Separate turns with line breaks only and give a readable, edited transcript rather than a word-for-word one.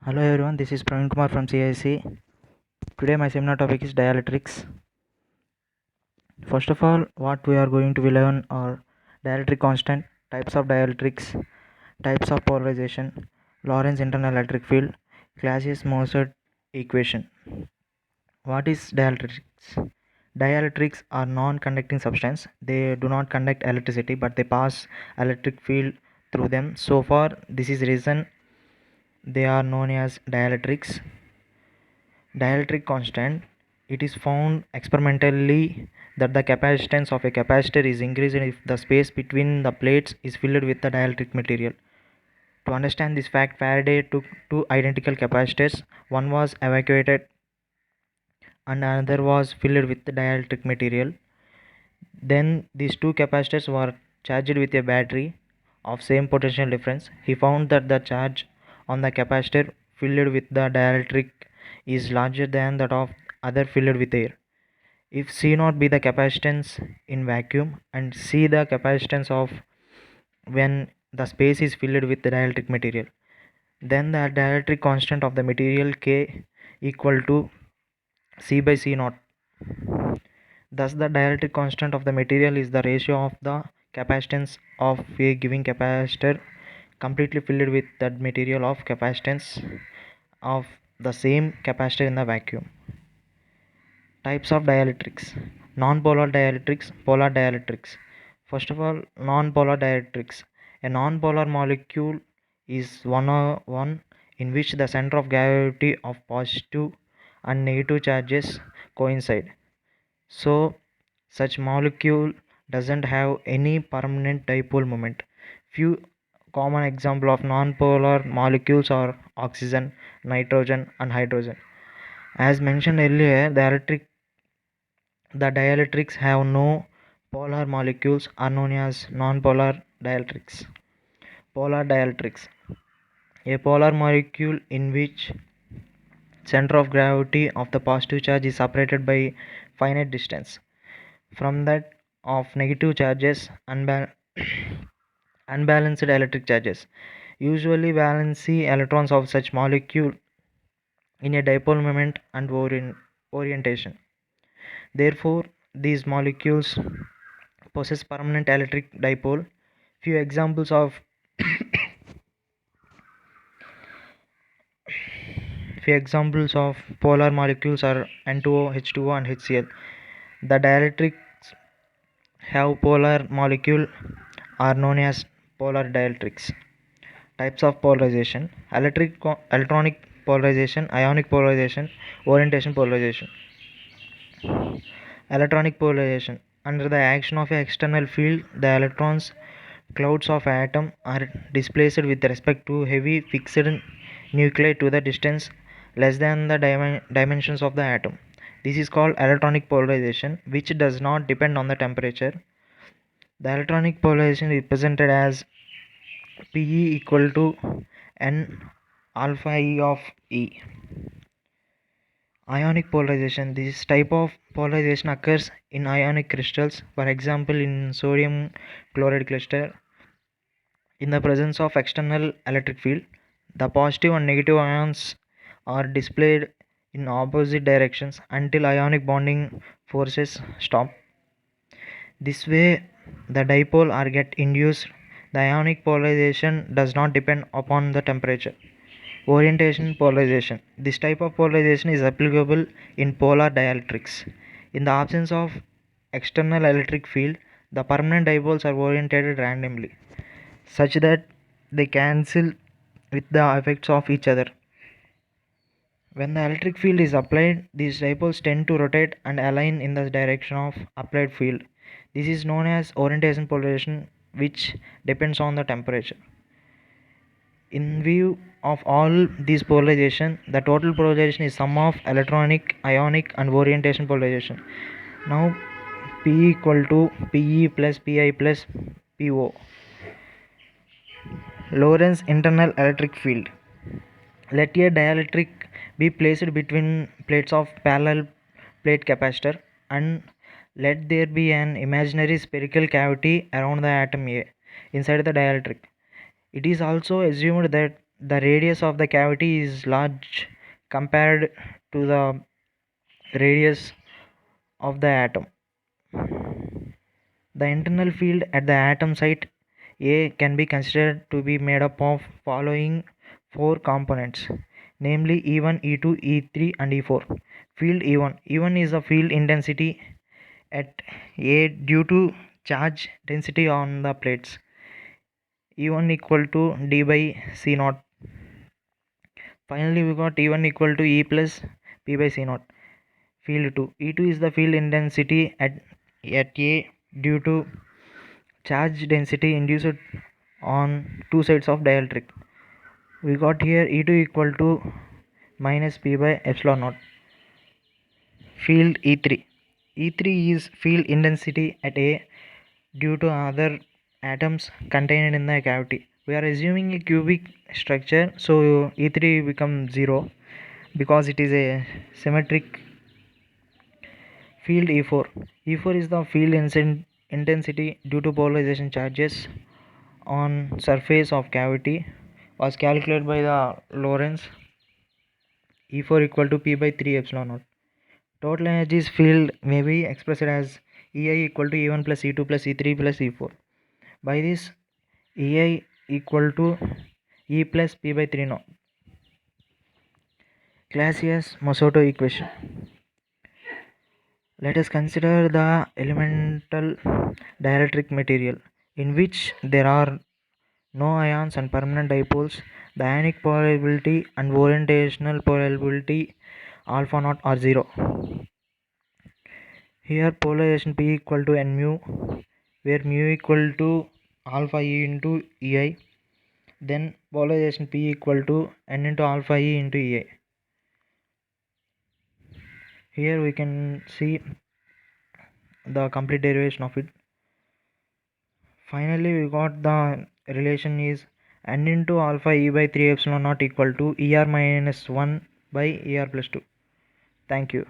Hello everyone, this is Praveen Kumar from CIC. Today my seminar topic is dielectrics. First of all, what we are going to learn are dielectric constant, types of dielectrics, types of polarization, Lorentz internal electric field, Clausius-Mozart equation. What is dielectrics? Dielectrics are non-conducting substance. They do not conduct electricity, but they pass electric field through them. So far, this is reason they are known as dielectrics. Dielectric constant, it is found experimentally that the capacitance of a capacitor is increased if the space between the plates is filled with the dielectric material. To understand this fact, Faraday took two identical capacitors. One was evacuated and another was filled with the dielectric material. Then these two capacitors were charged with a battery of same potential difference. He found that the charge on the capacitor filled with the dielectric is larger than that of other filled with air. If C naught be the capacitance in vacuum and C the capacitance of when the space is filled with the dielectric material, then the dielectric constant of the material K equal to C by C naught. Thus the dielectric constant of the material is the ratio of the capacitance of a given capacitor completely filled with that material of capacitance of the same capacitor in the vacuum. Types of dielectrics: non-polar dielectrics, polar dielectrics. First of all, non-polar dielectrics. A non-polar molecule is one in which the center of gravity of positive and negative charges coincide. So such molecule doesn't have any permanent dipole moment. Few common example of non-polar molecules are oxygen, nitrogen and hydrogen. As mentioned earlier, the dielectrics have no polar molecules are known as non-polar dielectrics. Polar dielectrics. A polar molecule in which center of gravity of the positive charge is separated by finite distance from that of negative charges unbalanced electric charges. Usually valency electrons of such molecule in a dipole moment and orientation. Therefore, these molecules possess permanent electric dipole. Few examples of polar molecules are N2O, H2O and HCl. The dielectrics have polar molecule are known as polar dielectrics. Types of polarization: electronic polarization, ionic polarization, orientation polarization. Electronic polarization: under the action of an external field, the electrons clouds of atom are displaced with respect to heavy fixed nuclei to the distance less than the dimensions of the atom. This is called electronic polarization, which does not depend on the temperature. The electronic polarization is represented as Pe equal to N alpha E of E. Ionic polarization: this type of polarization occurs in ionic crystals, for example in sodium chloride crystal. In the presence of external electric field, the positive and negative ions are displayed in opposite directions until ionic bonding forces stop. This way the dipole are get induced. The ionic polarization does not depend upon the temperature. Orientation polarization: this type of polarization is applicable in polar dielectrics. In the absence of external electric field, the permanent dipoles are orientated randomly such that they cancel with the effects of each other. When the electric field is applied, these dipoles tend to rotate and align in the direction of applied field. This is known as orientation polarization, which depends on the temperature. In view of all these polarization, the total polarization is sum of electronic, ionic and orientation polarization. Now P equal to Pe plus Pi plus Po. Lorentz internal electric field. Let a dielectric be placed between plates of parallel plate capacitor and let there be an imaginary spherical cavity around the atom A inside the dielectric. It is also assumed that the radius of the cavity is large compared to the radius of the atom. The internal field at the atom site A can be considered to be made up of following four components, namely E1, E2, E3 and E4. Field E1. E1 is the field intensity at A due to charge density on the plates. E1 equal to D by C naught. Finally, we got E1 equal to E plus P by C naught. Field 2. E2 is the field intensity at A due to charge density induced on two sides of dielectric. We got here E2 equal to minus P by epsilon naught. Field E3. E3 is field intensity at A due to other atoms contained in the cavity. We are assuming a cubic structure, so E3 becomes 0 because it is a symmetric. Field E4. E4 is the field intensity due to polarization charges on surface of cavity was calculated by the Lorentz. E4 equal to P by 3 epsilon naught. Total energy field may be expressed as EI equal to E1 plus E2 plus E3 plus E4. By this, EI equal to E plus P by 3 naught. Clausius-Mosotto equation. Let us consider the elemental dielectric material in which there are no ions and permanent dipoles. The ionic probability and orientational probability alpha naught are 0. Here polarization P equal to n mu, where mu equal to alpha E into EI. Then polarization P equal to n into alpha E into EI. Here we can see the complete derivation of it. Finally, we got the relation is n into alpha E by 3 epsilon naught equal to ER minus 1 by ER plus 2. Thank you.